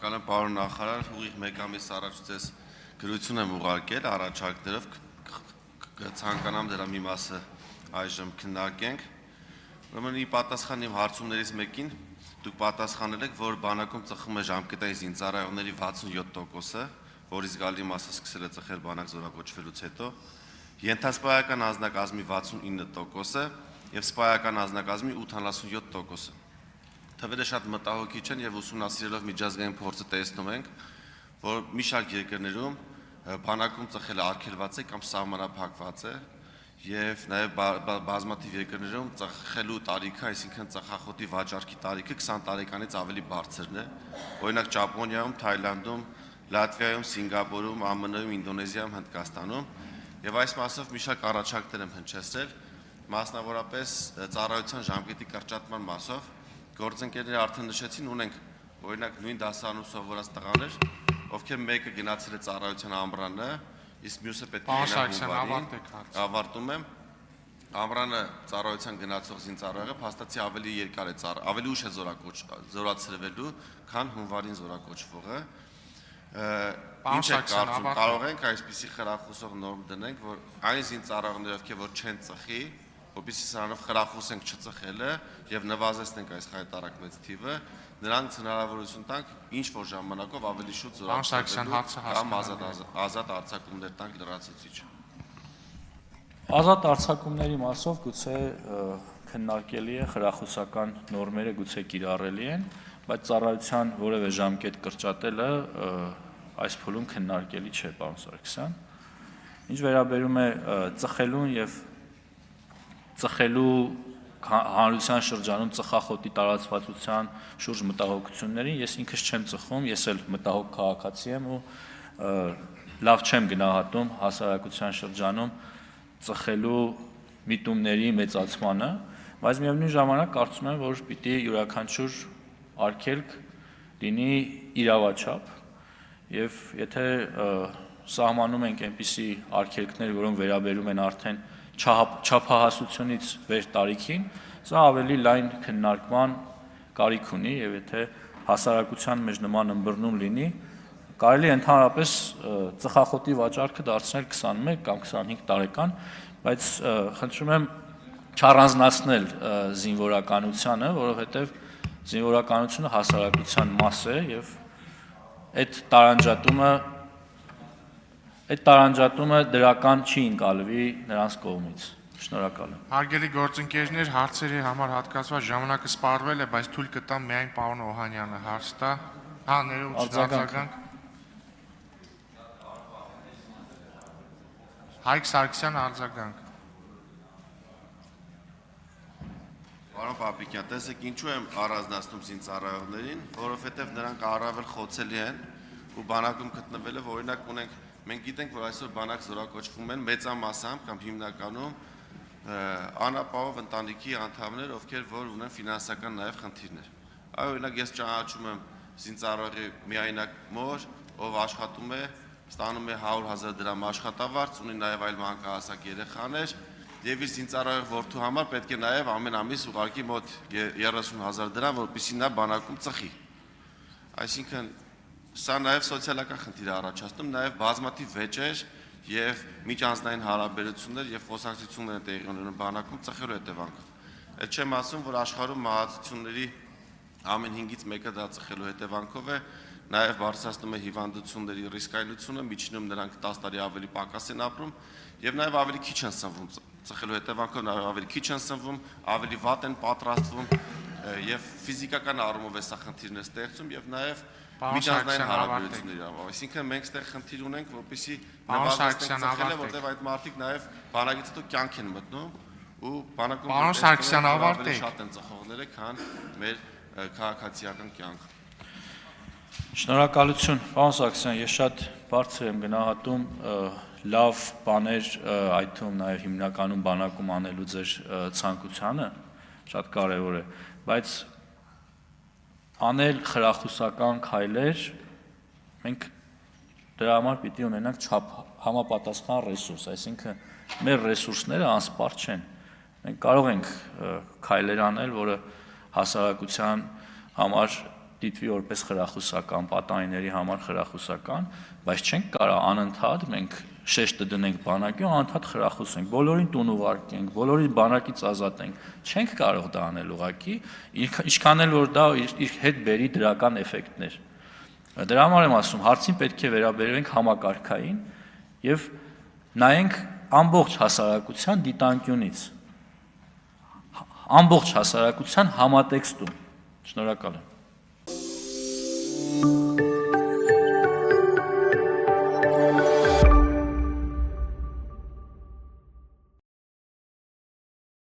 Շնորհակալ եմ պարոն նախարար, ուղիղ մեկ ամիս առաջ ձեզ գրություն եմ ուղարկել առաջարկներով, կցանկանամ դրա մի մասը այժմ քննարկենք։ Ուրեմն ի պատասխան իմ հարցումներից մեկին դուք պատասխանել եք, որ բանակում ծխում է ժամկետային զինծառայողների 67%-ը, որի զգալի մասը սկսել է ծխել բանակ զորակոչվելուց հետո, ենթասպայական անձնակազմի 69%-ը եւ սպայական անձնակազմի 87%-ը։ Թվերը շատ մտահոգիչ են եւ ուսումնասիրելով միջազգային փորձը տեսնում ենք, որ մի շարք երկրներում բանակում ծխելը արգելված է կամ սահմանափակված է եւ նաեւ բազմաթիվ երկրներում ծխելու տարիքը, այսինքն ծխախոտի վաճառքի տարիքը 20 տարեկանից ավելի բարձրն է։ Օրինակ Ճապոնիայում, Թայլանդում, Լատվիայում, Սինգապուրում, ԱՄՆ-ում, Ինդոնեզիայում, Հնդկաստանում եւ այս մասով մի շարք առաջարկներ եմ հնչեցրել, մասնավորապես ծառայության ժամկետի կրճատման մասով։ Գործընկերները արդեն նշեցին, ունենք օրինակ նույն դասարանում սովորած տղաներ, ովքեր մեկը գնացել է ծառայության ամռանը, իսկ մյուսը պետք է գնա հունվարին, ավարտում եմ, ամռանը ծառայության գնացող զինծառայողը փաստացի ավելի երկար է ավելի ուշ է զորացրվելու, քան հունվարին զորակոչվողը։ Ինչ է կարծում, կարող ենք այսպիսի խրախուսող նորմ դնենք, որ այն զինծառայողները, ովքեր որ չեն ծխի, որպեսզի սրանով խրախուսենք չծխելը եւ նվազեցնենք այս հայտարարակ մեծ թիվը, նրանց հնարավորություն տանք ինչ որ ժամանակով ավելի շուտ զորացնել կամ ազատ արձակումներ տանք լրացուցիչ։ Ազատ արձակումների մասով գուցե քննարկելի է, խրախուսական նորմերը գուցե կիրառելի են, բայց ծառայության որևէ ժամկետ կրճատելը այս փուլում քննարկելի չէ, պարոն Սարգսյան։ Ինչ վերաբերում է ծխելուն եւ ծխելու հանրության շրջանում ծխախոտի տարածվածության շուրջ մտահոգություններին, ես ինքս չեմ ծխում, ես էլ մտահոգ քաղաքացի եմ ու լավ չեմ գնահատում հասարակության շրջանում ծխելու միտումների մեծացմանը, բայց միևնույն ժամանակ կարծում եմ, որ պիտի յուրաքանչյուր արգելք լինի իրավաչափ եւ եթե սահմանում ենք այնպիսի արգելքներ, որոնք վերաբերում են արդեն չափահասությունից վեր տարիքին, սա ավելի լայն քննարկման կարիք ունի եւ եթե հասարակության մեջ նման ըմբռնում լինի, կարելի է ընդհանրապես ծխախոտի վաճառքը դարձնել 21 կամ 25 տարեկան, բայց խնդրում եմ չառանձնացնել զինվորականությանը, որովհետեւ զինվորականությունը հասարակության մաս է եւ այդ տարանջատումը դրական չի ընկալվի նրանց կողմից։ Շնորհակալ եմ։ Հարգելի գործընկերներ, հարցերի համար հատկացված ժամանակը սպառվել է, բայց թույլ կտամ միայն պարոն Օհանյանը հարց տա։ Հա, ներողություն, արձագանք։ Հայկ Սարգսյան, արձագանք։ Պարոն Պապիկյան, տեսեք ինչու եմ առանձնացնում զինծառայողներին, որովհետև նրանք առավել խոցելի են ու բանակում գտնվելը, օրինակ ունենք, մենք գիտենք, որ այսօր բանակ զորակոչվում են մեծամասամբ կամ հիմնականում անապահով ընտանիքի անդամներ, ովքեր որ ունեն ֆինանսական նաև խնդիրներ։ Այո, օրինակ ես ճանաչում եմ զինծառայողի միայնակ մոր, ով աշխատում է, ստանում է 100,000 դրամ աշխատավարձ, ունի նաև այլ մանկահասակ երեխաներ, եւ իր զինծառայող որդու համար պետք է նաև ամեն ամիս ուղարկի մոտ 30,000 դրամ, որպեսզի նա բանակում ծխի։ Այսինքն սա նաև սոցիալական խնդիր է առաջացնում, նաև բազմաթիվ վեճեր եւ միջանձնային հարաբերություններ եւ խոսակցություններ են տեղի ունենում բանակում ծխելու հետևանքով։ Այդ չեմ ասում, որ աշխարհում մահացությունների ամեն 5-ից մեկը դա ծխելու հետևանքով է, նաև բարձրացնում է հիվանդությունների ռիսկայնությունը, միջինում նրանք 10 տարի ավելի պակաս են ապրում եւ նաև ավելի քիչ են սնվում ծխելու հետևանքով, նաև ավելի քիչ են սնվում, ավելի վատ են պատրաստվում եւ ֆիզիկական առումով է սա խնդիրներ ստեղծում եւ նաև միջանձնային հարաբերությունների առումով։ Այսինքն մենք այստեղ խնդիր ունենք, որպեսզի նվազեցնենք ծխելը, որտեղ այդ մարդիկ նաև բանակից հետո կյանք են մտնում ու բանակում շատ են ծխողները, քան մեր քաղաքացիական կյանքը։ Շնորհակալություն, պարոն Սարգսյան, ես շատ բարձր եմ գնահատում լավ բաներ, այդ թվում նաև հիմնականում բանակում անելու ձեր ցանկությանը, շատ կարևոր է, բայց անել խրախուսական քայլեր, մենք դրա համար պիտի ունենանք համապատասխան ռեսուրս, այսինքն մեր ռեսուրսները անսպառ չեն։ Մենք կարող ենք քայլեր անել, որը հասարակության համար դիտվի որպես խրախուսական, պատանիների համար խրախուսական, բայց չենք կարող անընդհատ մենք շեշտը դնենք բանակի ու անընդհատ խրախուսենք, բոլորին տուն ուղարկենք, բոլորին բանակից ազատենք, չենք կարող դա անել ուղղակի, ինչքան էլ որ դա իր հետ բերի դրական էֆեկտներ։ Դրա համար եմ ասում, հարցին պետք է վերաբերվենք համակարգային եւ նայենք ամբողջ հասարակության դիտանկյունից, ամբողջ հասարակության համատեքստում։ Շնորհակալ եմ։